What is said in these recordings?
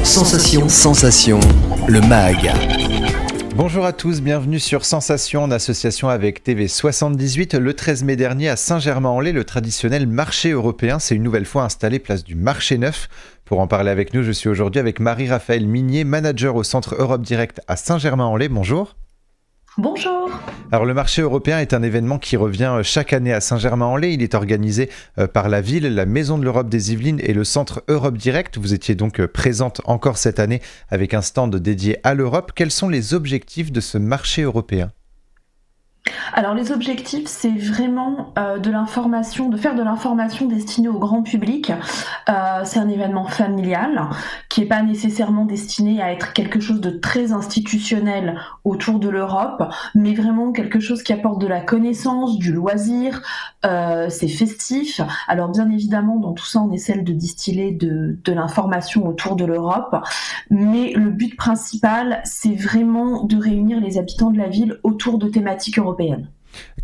Sensation, le MAG. Bonjour à tous, bienvenue sur Sensation en association avec TV78. Le 13 mai dernier à Saint-Germain-en-Laye, le traditionnel marché européen s'est une nouvelle fois installé place du Marché Neuf. Pour en parler avec nous, je suis aujourd'hui avec Marie-Raphaëlle Minier, manager au Centre Europe Direct à Saint-Germain-en-Laye. Bonjour. Bonjour. Alors le marché européen est un événement qui revient chaque année à Saint-Germain-en-Laye. Il est organisé par la ville, la Maison de l'Europe des Yvelines et le Centre Europe Direct. Vous étiez donc présente encore cette année avec un stand dédié à l'Europe. Quels sont les objectifs de ce marché européen ? Alors les objectifs, c'est vraiment de faire de l'information destinée au grand public. C'est un événement familial qui n'est pas nécessairement destiné à être quelque chose de très institutionnel autour de l'Europe, mais vraiment quelque chose qui apporte de la connaissance, du loisir, c'est festif. Alors bien évidemment, dans tout ça, on essaie de distiller de l'information autour de l'Europe, mais le but principal, c'est vraiment de réunir les habitants de la ville autour de thématiques européennes.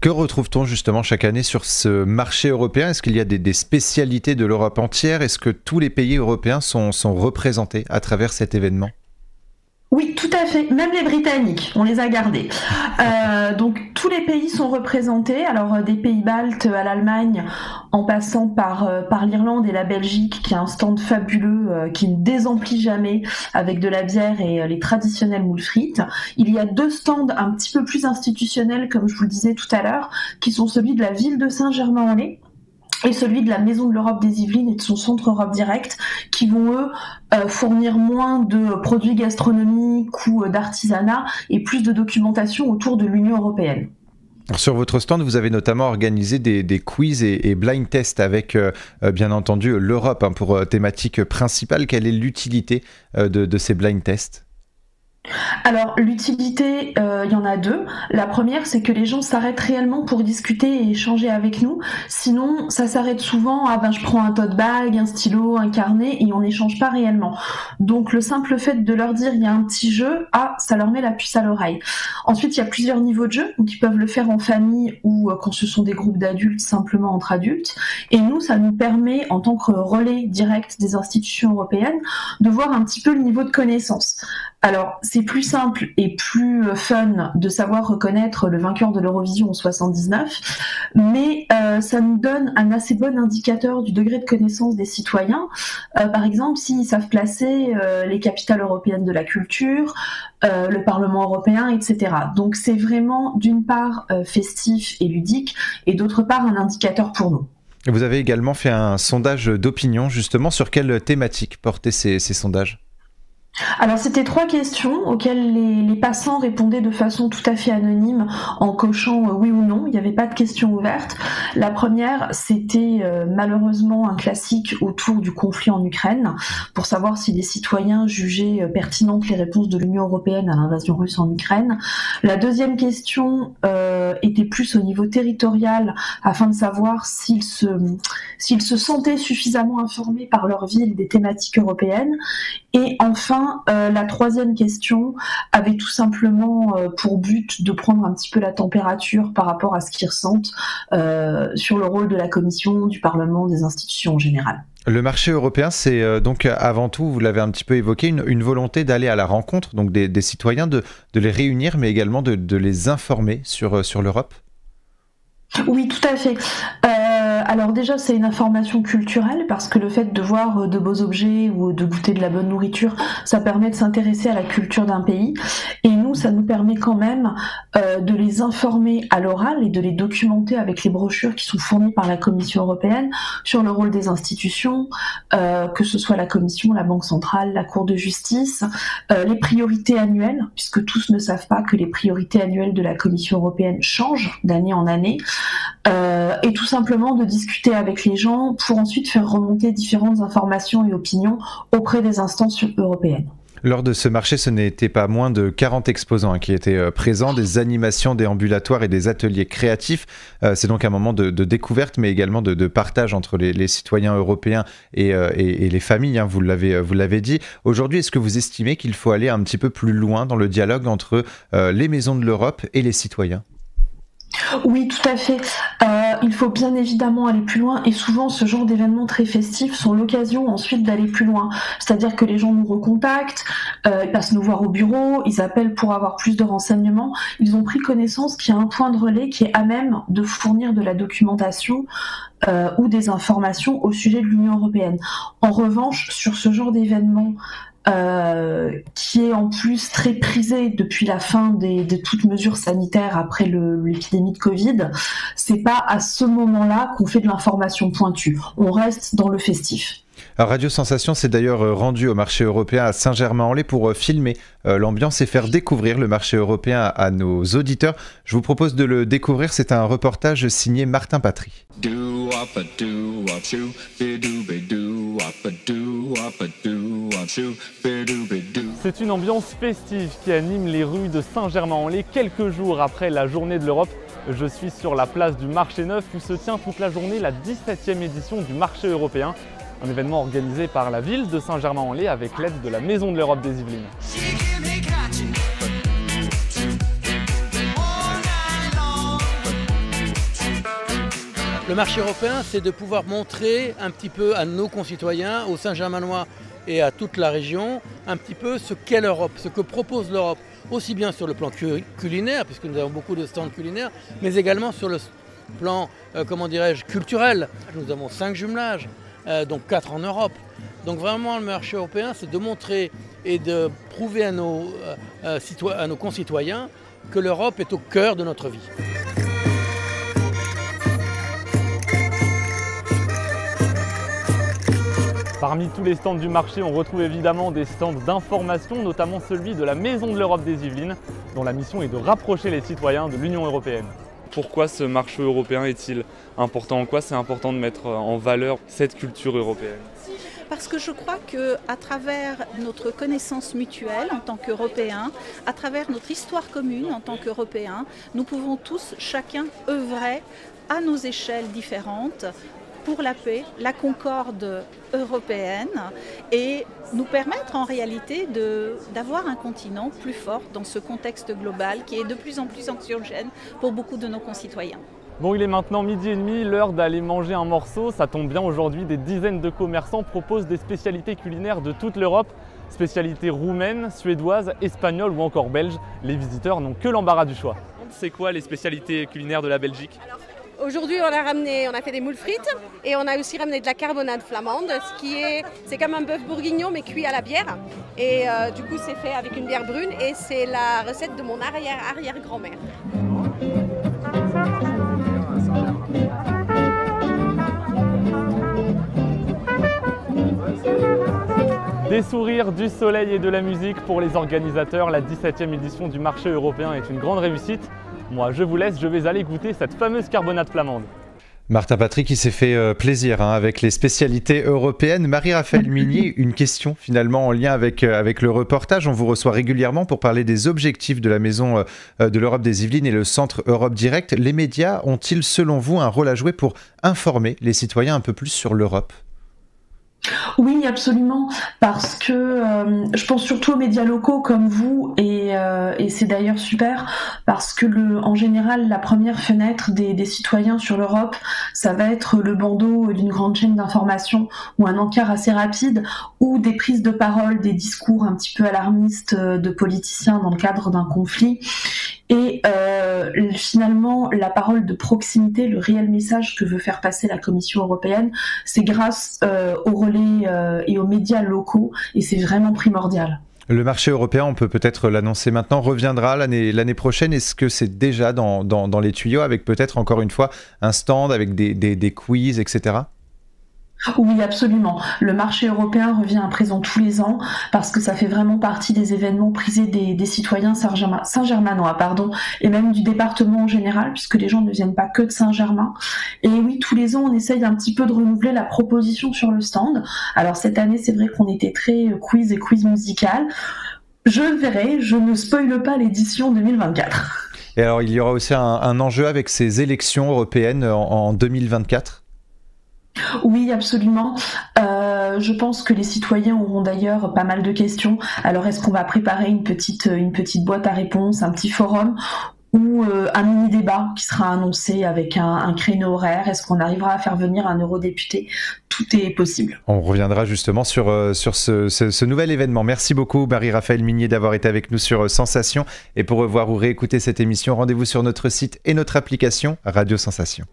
Que retrouve-t-on justement chaque année sur ce marché européen ? Est-ce qu'il y a des spécialités de l'Europe entière ? Est-ce que tous les pays européens sont représentés à travers cet événement ? Oui, tout à fait. Même les Britanniques, on les a gardés. Donc tous les pays sont représentés. Alors des pays baltes à l'Allemagne, en passant par l'Irlande et la Belgique, qui a un stand fabuleux qui ne désemplit jamais avec de la bière et les traditionnels moules frites. Il y a deux stands un petit peu plus institutionnels, comme je vous le disais tout à l'heure, qui sont celui de la ville de Saint-Germain-en-Laye et celui de la Maison de l'Europe des Yvelines et de son centre Europe Direct, qui vont, eux, fournir moins de produits gastronomiques ou d'artisanat et plus de documentation autour de l'Union européenne. Sur votre stand, vous avez notamment organisé des quiz et blind tests avec, bien entendu, l'Europe pour thématique principale. Quelle est l'utilité de ces blind tests ? Alors l'utilité, il y en a deux. La première, c'est que les gens s'arrêtent réellement pour discuter et échanger avec nous. Sinon, ça s'arrête souvent à je prends un tote bag, un stylo, un carnet et on n'échange pas réellement. Donc le simple fait de leur dire il y a un petit jeu, ça leur met la puce à l'oreille. Ensuite, il y a plusieurs niveaux de jeu, donc ils peuvent le faire en famille ou quand ce sont des groupes d'adultes, simplement entre adultes. Et nous, ça nous permet, en tant que relais direct des institutions européennes, de voir un petit peu le niveau de connaissance. Alors, c'est plus simple et plus fun de savoir reconnaître le vainqueur de l'Eurovision en 79, mais ça nous donne un assez bon indicateur du degré de connaissance des citoyens. Par exemple, s'ils savent placer les capitales européennes de la culture, le Parlement européen, etc. Donc c'est vraiment d'une part festif et ludique, et d'autre part un indicateur pour nous. Vous avez également fait un sondage d'opinion, justement, sur quelle thématique portaient ces sondages ? Alors c'était 3 questions auxquelles les passants répondaient de façon tout à fait anonyme en cochant oui ou non, il n'y avait pas de questions ouvertes. La première, c'était malheureusement un classique autour du conflit en Ukraine, pour savoir si les citoyens jugeaient pertinentes les réponses de l'Union européenne à l'invasion russe en Ukraine. La deuxième question était plus au niveau territorial, afin de savoir s'ils se sentaient suffisamment informés par leur ville des thématiques européennes. Et enfin, la troisième question avait tout simplement pour but de prendre un petit peu la température par rapport à ce qu'ils ressentent sur le rôle de la Commission, du Parlement, des institutions en général. Le marché européen, c'est donc avant tout, vous l'avez un petit peu évoqué, une volonté d'aller à la rencontre donc des citoyens, de les réunir, mais également de les informer sur l'Europe ? Oui, tout à fait. Alors déjà, c'est une information culturelle, parce que le fait de voir de beaux objets ou de goûter de la bonne nourriture, ça permet de s'intéresser à la culture d'un pays. Et nous, ça nous permet quand même de les informer à l'oral et de les documenter avec les brochures qui sont fournies par la Commission européenne sur le rôle des institutions, que ce soit la Commission, la Banque centrale, la Cour de justice, les priorités annuelles, puisque tous ne savent pas que les priorités annuelles de la Commission européenne changent d'année en année. Et tout simplement de discuter avec les gens pour ensuite faire remonter différentes informations et opinions auprès des instances européennes. Lors de ce marché, ce n'était pas moins de 40 exposants qui étaient présents, des animations déambulatoires et des ateliers créatifs. C'est donc un moment de découverte, mais également de partage entre les citoyens européens et les familles, vous l'avez dit. Aujourd'hui, est-ce que vous estimez qu'il faut aller un petit peu plus loin dans le dialogue entre les maisons de l'Europe et les citoyens ? Oui, tout à fait. Il faut bien évidemment aller plus loin et souvent ce genre d'événements très festifs sont l'occasion ensuite d'aller plus loin. C'est-à-dire que les gens nous recontactent, ils passent nous voir au bureau, ils appellent pour avoir plus de renseignements. Ils ont pris connaissance qu'il y a un point de relais qui est à même de fournir de la documentation ou des informations au sujet de l'Union européenne. En revanche, sur ce genre d'événement qui est en plus très prisé depuis la fin de toutes mesures sanitaires après l'épidémie de Covid, c'est pas à ce moment-là qu'on fait de l'information pointue. On reste dans le festif. Alors, Radio Sensation s'est d'ailleurs rendu au marché européen à Saint-Germain-en-Laye pour filmer l'ambiance et faire découvrir le marché européen à nos auditeurs. Je vous propose de le découvrir, c'est un reportage signé Martin Patry. C'est une ambiance festive qui anime les rues de Saint-Germain-en-Laye quelques jours après la Journée de l'Europe. Je suis sur la place du Marché Neuf où se tient toute la journée la 17e édition du marché européen. Un événement organisé par la ville de Saint-Germain-en-Laye avec l'aide de la Maison de l'Europe des Yvelines. Le marché européen, c'est de pouvoir montrer un petit peu à nos concitoyens, aux Saint-Germainois et à toute la région, un petit peu ce qu'est l'Europe, ce que propose l'Europe, aussi bien sur le plan culinaire, puisque nous avons beaucoup de stands culinaires, mais également sur le plan, culturel. Nous avons 5 jumelages, donc 4 en Europe. Donc vraiment, le marché européen, c'est de montrer et de prouver à nos concitoyens que l'Europe est au cœur de notre vie. Parmi tous les stands du marché, on retrouve évidemment des stands d'information, notamment celui de la Maison de l'Europe des Yvelines, dont la mission est de rapprocher les citoyens de l'Union européenne. Pourquoi ce marché européen est-il important? En quoi c'est important de mettre en valeur cette culture européenne? Parce que je crois qu'à travers notre connaissance mutuelle en tant qu'Européens, à travers notre histoire commune en tant qu'Européens, nous pouvons tous, chacun, œuvrer à nos échelles différentes pour la paix, la concorde européenne et nous permettre en réalité d'avoir un continent plus fort dans ce contexte global qui est de plus en plus anxiogène pour beaucoup de nos concitoyens. Bon, il est maintenant 12h30, l'heure d'aller manger un morceau. Ça tombe bien, aujourd'hui, des dizaines de commerçants proposent des spécialités culinaires de toute l'Europe. Spécialités roumaines, suédoises, espagnoles ou encore belges. Les visiteurs n'ont que l'embarras du choix. C'est quoi les spécialités culinaires de la Belgique? Aujourd'hui, on a fait des moules frites et on a aussi ramené de la carbonade flamande, c'est comme un bœuf bourguignon mais cuit à la bière. Et du coup, c'est fait avec une bière brune et c'est la recette de mon arrière-arrière-grand-mère. Des sourires, du soleil et de la musique pour les organisateurs. La 17e édition du marché européen est une grande réussite. Moi, je vous laisse, je vais aller goûter cette fameuse carbonade flamande. Martin Patry qui s'est fait plaisir avec les spécialités européennes. Marie-Raphaël Minier, une question finalement en lien avec le reportage. On vous reçoit régulièrement pour parler des objectifs de la Maison de l'Europe des Yvelines et le Centre Europe Direct. Les médias ont-ils selon vous un rôle à jouer pour informer les citoyens un peu plus sur l'Europe ? Oui, absolument, parce que je pense surtout aux médias locaux comme vous, et c'est d'ailleurs super, parce que en général, la première fenêtre des citoyens sur l'Europe, ça va être le bandeau d'une grande chaîne d'information ou un encart assez rapide, ou des prises de parole, des discours un petit peu alarmistes de politiciens dans le cadre d'un conflit. Et finalement, la parole de proximité, le réel message que veut faire passer la Commission européenne, c'est grâce aux relais et aux médias locaux, et c'est vraiment primordial. Le marché européen, on peut peut-être l'annoncer maintenant, reviendra l'année prochaine. Est-ce que c'est déjà dans les tuyaux, avec peut-être encore une fois un stand avec des quiz, etc. Oui, absolument. Le marché européen revient à présent tous les ans parce que ça fait vraiment partie des événements prisés des citoyens saint-germanois, et même du département en général, puisque les gens ne viennent pas que de Saint-Germain. Et oui, tous les ans, on essaye un petit peu de renouveler la proposition sur le stand. Alors cette année, c'est vrai qu'on était très quiz et quiz musical. Je verrai, je ne spoile pas l'édition 2024. Et alors, il y aura aussi un enjeu avec ces élections européennes en 2024 ? Oui, absolument. Je pense que les citoyens auront d'ailleurs pas mal de questions. Alors, est-ce qu'on va préparer une petite boîte à réponses, un petit forum, ou un mini-débat qui sera annoncé avec un créneau horaire. Est-ce qu'on arrivera à faire venir un eurodéputé ? Tout est possible. On reviendra justement sur ce nouvel événement. Merci beaucoup Marie-Raphaëlle Minier d'avoir été avec nous sur Sensation. Et pour revoir ou réécouter cette émission, rendez-vous sur notre site et notre application Radio Sensation.